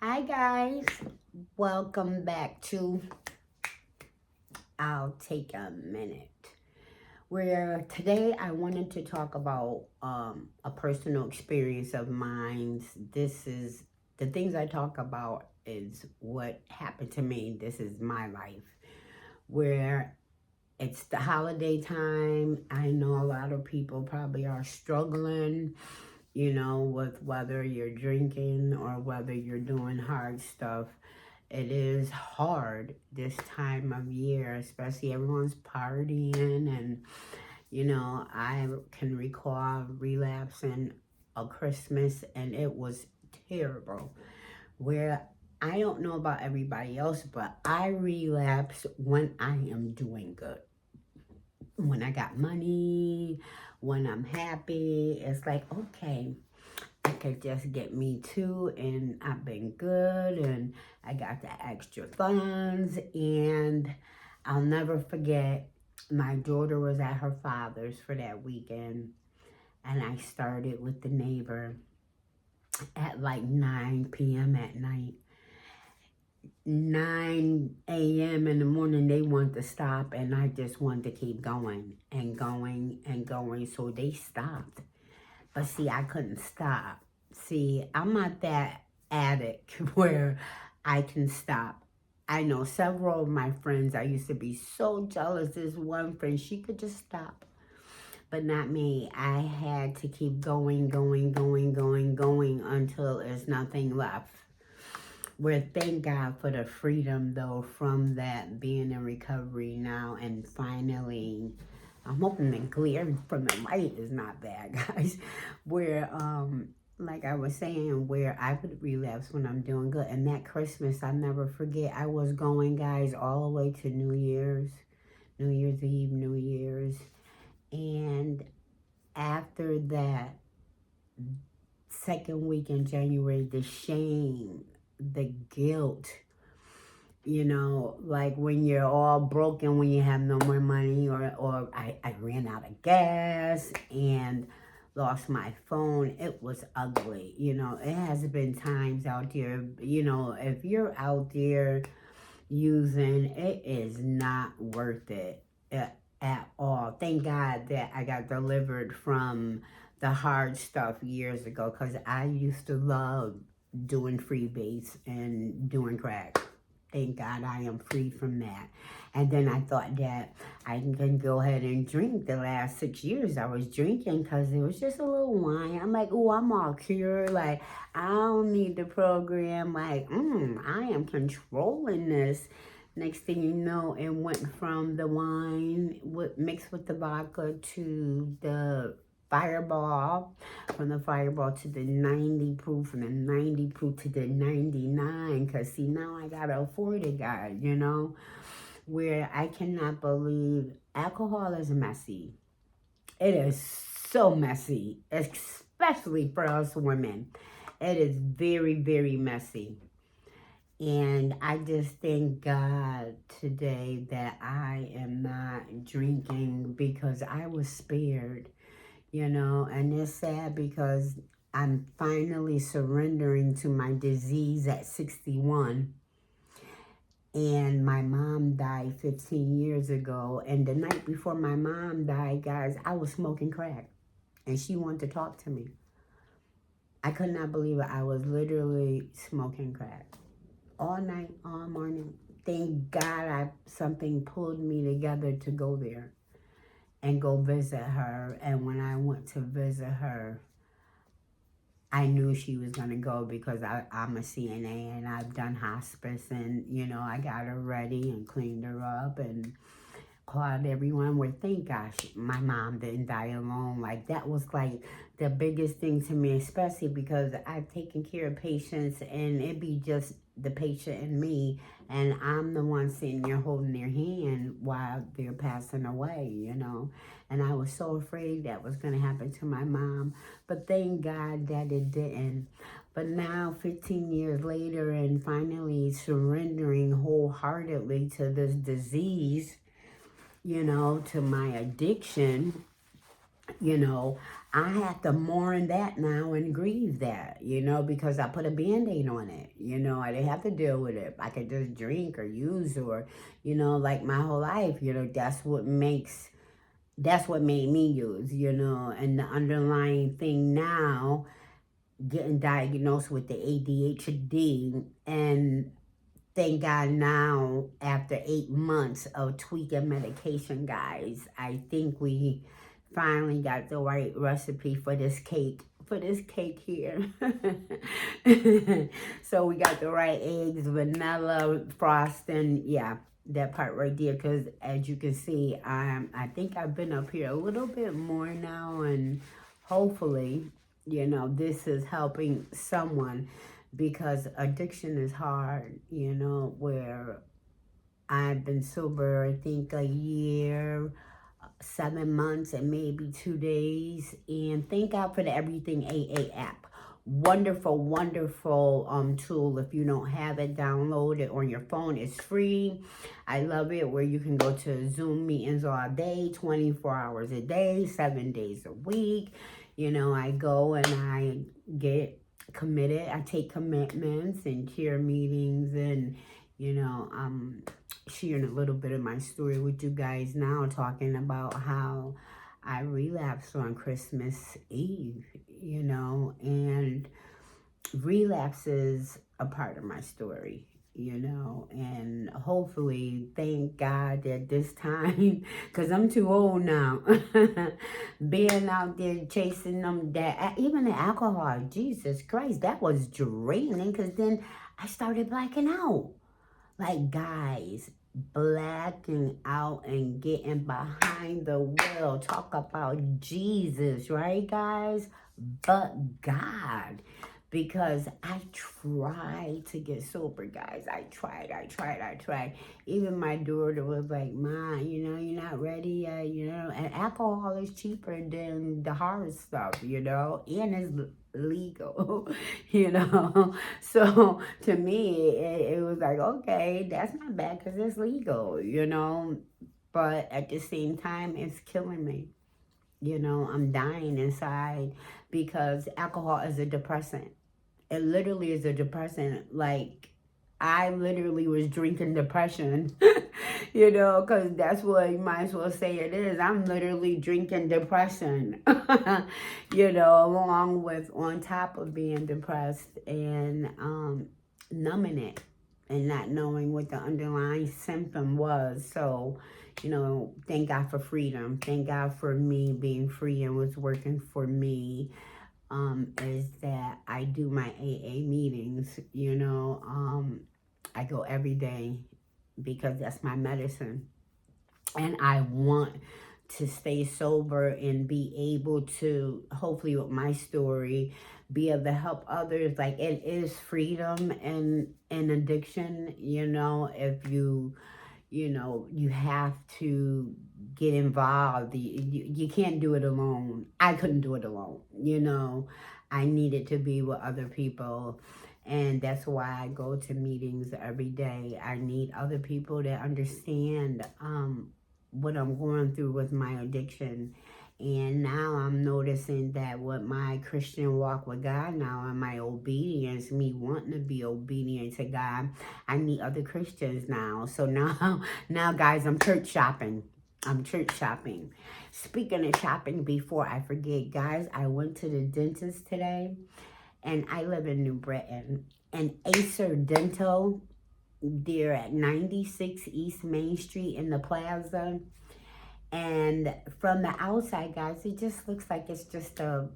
Hi guys, welcome back to I'll Take a Minute. Where today I wanted to talk about a personal experience of mine. This is the things I talk about is what happened to me. This is my life. Where it's the holiday time. I know a lot of people probably are struggling, with whether you're drinking or whether you're doing hard stuff. It is hard this time of year, especially everyone's partying. And, I can recall relapsing a Christmas and it was terrible. Where I don't know about everybody else, but I relapse when I am doing good. When I got money, when I'm happy, it's like, okay, I could just get me too, and I've been good, and I got the extra funds, and I'll never forget, my daughter was at her father's for that weekend, and I started with the neighbor at like 9 p.m. at night. 9 a.m. in the morning, they want to stop, and I just wanted to keep going and going and going, so they stopped. But see, I couldn't stop. See, I'm not that addict where I can stop. I know several of my friends, I used to be so jealous. This one friend, she could just stop. But not me. I had to keep going, going, going, going, going until there's nothing left. Where thank God for the freedom though from that being in recovery now, and finally I'm hoping the glare from the light is not bad, guys. Where like I was saying, where I would relapse when I'm doing good. And that Christmas, I never forget, I was going, guys, all the way to New Year's Eve, New Year's. And after that second week in January, the shame, the guilt, like when you're all broken, when you have no more money, or I ran out of gas and lost my phone. It was ugly. It has been times out there, if you're out there using, it is not worth it at all. Thank God that I got delivered from the hard stuff years ago, because I used to love doing freebaits and doing crack. Thank God I am free from that. And then I thought that I can go ahead and drink. The last 6 years I was drinking because it was just a little wine. I'm like, oh, I'm all cured. Like, I don't need the program. Like, I am controlling this. Next thing you know, it went from the wine mixed with the vodka to the Fireball, from the Fireball to the 90 proof, from the 90 proof to the 99. Because, see, now I got to afford it, guys, where I cannot believe alcohol is messy. It is so messy, especially for us women. It is very, very messy. And I just thank God today that I am not drinking, because I was spared. And it's sad because I'm finally surrendering to my disease at 61. And my mom died 15 years ago. And the night before my mom died, guys, I was smoking crack. And she wanted to talk to me. I could not believe it. I was literally smoking crack all night, all morning. Thank God something pulled me together to go there and go visit her. And when I went to visit her, I knew she was going to go, because I'm a CNA and I've done hospice, and, I got her ready and cleaned her up and called everyone. Where thank gosh my mom didn't die alone. Like, that was like the biggest thing to me, especially because I've taken care of patients and it be just the patient and me, and I'm the one sitting there holding their hand while they're passing away, and I was so afraid that was going to happen to my mom, but thank God that it didn't. But now, 15 years later, and finally surrendering wholeheartedly to this disease, to my addiction, You know, I have to mourn that now and grieve that, because I put a Band-Aid on it. I didn't have to deal with it. I could just drink or use or, like my whole life, that's what made me use, and the underlying thing now, getting diagnosed with the ADHD, and thank God now, after 8 months of tweaking medication, guys, I think we finally got the right recipe for this cake. For this cake here. So we got the right eggs, vanilla, frosting. Yeah, that part right there. Because as you can see, I think I've been up here a little bit more now. And hopefully, this is helping someone, because addiction is hard, where I've been sober, I think a year, 7 months, and maybe 2 days. And thank God for the Everything AA app. Wonderful, wonderful tool. If you don't have it, download it on your phone. It's free. I love it, where you can go to Zoom meetings all day, 24 hours a day, 7 days a week. I go and I get committed. I take commitments and chair meetings, and I'm sharing a little bit of my story with you guys now, talking about how I relapsed on Christmas Eve, and relapse is a part of my story, and hopefully, thank God that this time, because I'm too old now, being out there chasing them, even the alcohol, Jesus Christ, that was draining, because then I started blacking out. Like, guys, blacking out and getting behind the wheel. Talk about Jesus, right, guys? But God. Because I tried to get sober, guys. I tried. Even my daughter was like, "Ma, you're not ready yet, And alcohol is cheaper than the hard stuff, and it's legal, So to me, it was like, okay, that's not bad because it's legal, But at the same time, it's killing me. I'm dying inside, because alcohol is a depressant. It literally is a depressant. Like, I literally was drinking depression, because that's what you might as well say it is. I'm literally drinking depression, along with, on top of being depressed, and numbing it and not knowing what the underlying symptom was. So, thank God for freedom. Thank God for me being free and what's working for me. Is that I do my AA meetings, I go every day, because that's my medicine. And I want to stay sober and be able to, hopefully with my story, be able to help others. Like, it is freedom and addiction, if you have to get involved. You can't do it alone. I couldn't do it alone. I needed to be with other people. And that's why I go to meetings every day. I need other people that understand what I'm going through with my addiction. And now I'm noticing that with my Christian walk with God now, and my obedience, me wanting to be obedient to God, I meet other Christians now. So now, guys, I'm church shopping. I'm church shopping. Speaking of shopping, before I forget, guys, I went to the dentist today, and I live in New Britain. And Acer Dental, they're at 96 East Main Street in the plaza. And from the outside, guys, it just looks like it's just a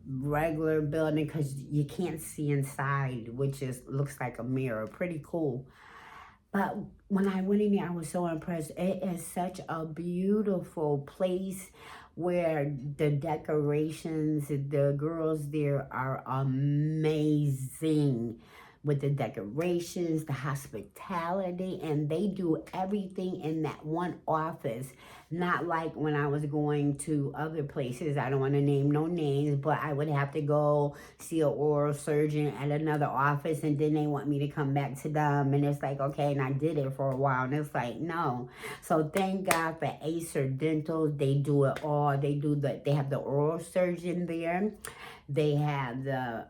regular building, because you can't see inside, which looks like a mirror. Pretty cool. But when I went in there, I was so impressed. It is such a beautiful place, where the decorations, the girls there are amazing. with the decorations, the hospitality, and they do everything in that one office. Not like when I was going to other places. I don't want to name no names, but I would have to go see an oral surgeon at another office, and then they want me to come back to them, and it's like, okay, and I did it for a while, and it's like, no. So thank God for Acer Dental. They do it all. They have the oral surgeon there. They have the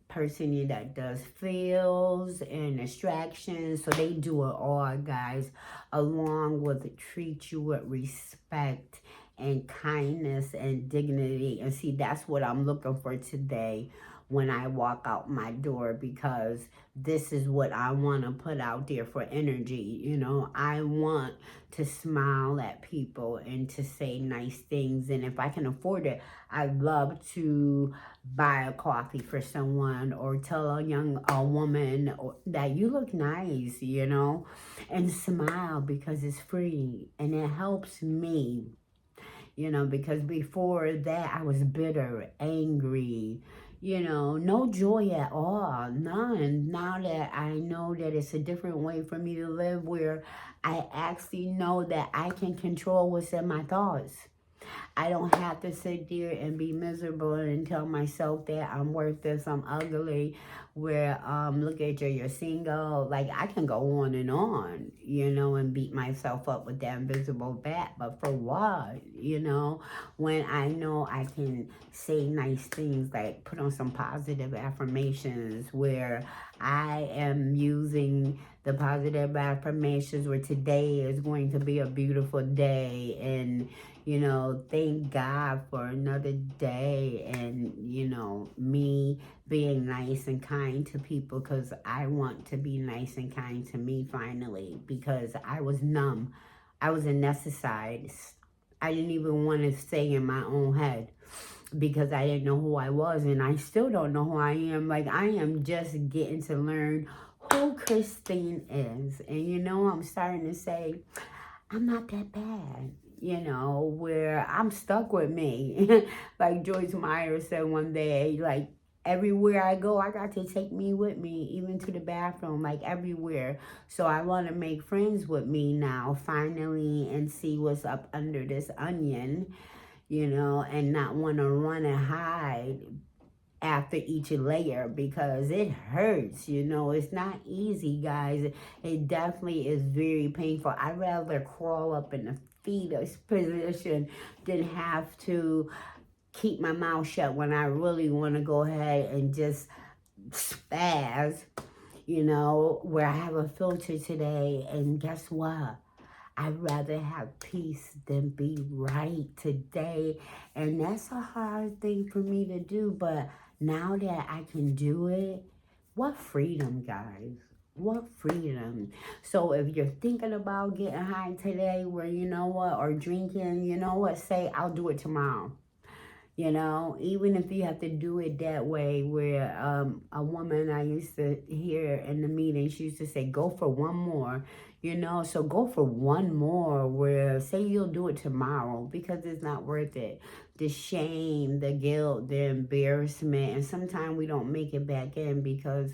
person that does fills and extractions. So they do it all, guys, along with treat you with respect and kindness and dignity. And see, that's what I'm looking for today when I walk out my door, because this is what I want to put out there for energy. You know, I want to smile at people and to say nice things. And if I can afford it, I'd love to buy a coffee for someone, or tell a woman that you look nice, you know, and smile, because it's free and it helps me, you know, because before that I was bitter, angry, you know, no joy at all, none. Now that I know that it's a different way for me to live, where I actually know that I can control what's in my thoughts. I don't have to sit there and be miserable and tell myself that I'm worthless, I'm ugly, where, look at you, you're single. Like, I can go on, you know, and beat myself up with that invisible bat. But for what, you know, when I know I can say nice things, like put on some positive affirmations, where I am using the positive affirmations where today is going to be a beautiful day, and you know, thank God for another day, and, you know, me being nice and kind to people, because I want to be nice and kind to me finally, because I was numb. I was anesthetized. I didn't even want to stay in my own head, because I didn't know who I was, and I still don't know who I am. Like, I am just getting to learn who Christine is. And, you know, I'm starting to say, I'm not that bad, you know, where I'm stuck with me. Like Joyce Meyer said one day, like, everywhere I go, I got to take me with me, even to the bathroom, like everywhere. So I want to make friends with me now, finally, and see what's up under this onion, you know, and not want to run and hide after each layer, because it hurts, you know. It's not easy, guys. It definitely is very painful. I'd rather crawl up in the fetus position than have to keep my mouth shut when I really want to go ahead and just spaz, you know, where I have a filter today. And guess what? I'd rather have peace than be right today. And that's a hard thing for me to do. But now that I can do it, what freedom, guys. What freedom. So if you're thinking about getting high today, where, you know what, or drinking, you know what, say, I'll do it tomorrow. You know, even if you have to do it that way, where a woman I used to hear in the meeting, she used to say, go for one more, you know. So go for one more, where say you'll do it tomorrow, because it's not worth it. The shame, the guilt, the embarrassment, and sometimes we don't make it back in, because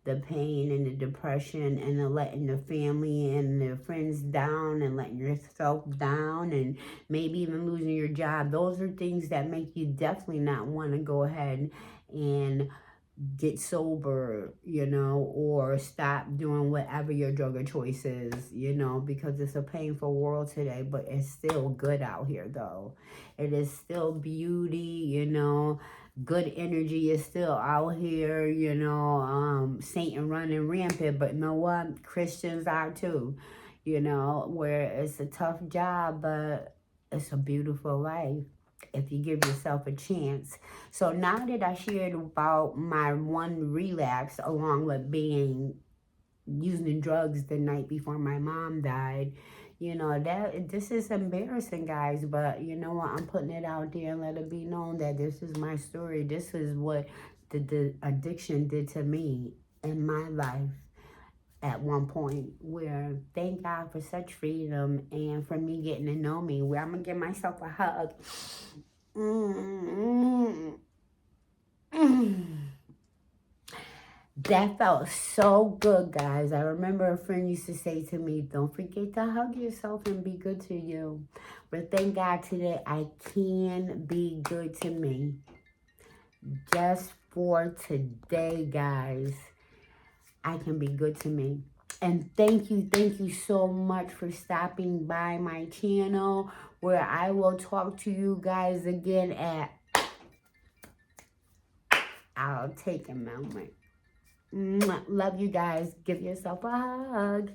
the pain and the depression and the letting the family and the friends down and letting yourself down, and maybe even losing your job. Those are things that make you definitely not want to go ahead and get sober, you know, or stop doing whatever your drug of choice is, you know, because it's a painful world today, but it's still good out here, though. It is still beauty, you know. Good energy is still out here, you know. Satan running rampant, but you know what? Christians are too, you know, where it's a tough job, but it's a beautiful life if you give yourself a chance. So now that I shared about my one relapse, along with being using drugs the night before my mom died, you know, that this is embarrassing, guys, but you know what, I'm putting it out there and let it be known that this is my story. This is what the addiction did to me in my life at one point, where thank God for such freedom, and for me getting to know me, where I'm gonna give myself a hug. That felt so good, guys. I remember a friend used to say to me, don't forget to hug yourself and be good to you. But thank God today I can be good to me. Just for today, guys, I can be good to me. And thank you so much for stopping by my channel, where I will talk to you guys again at, I'll take a moment. Love you guys. Give yourself a hug.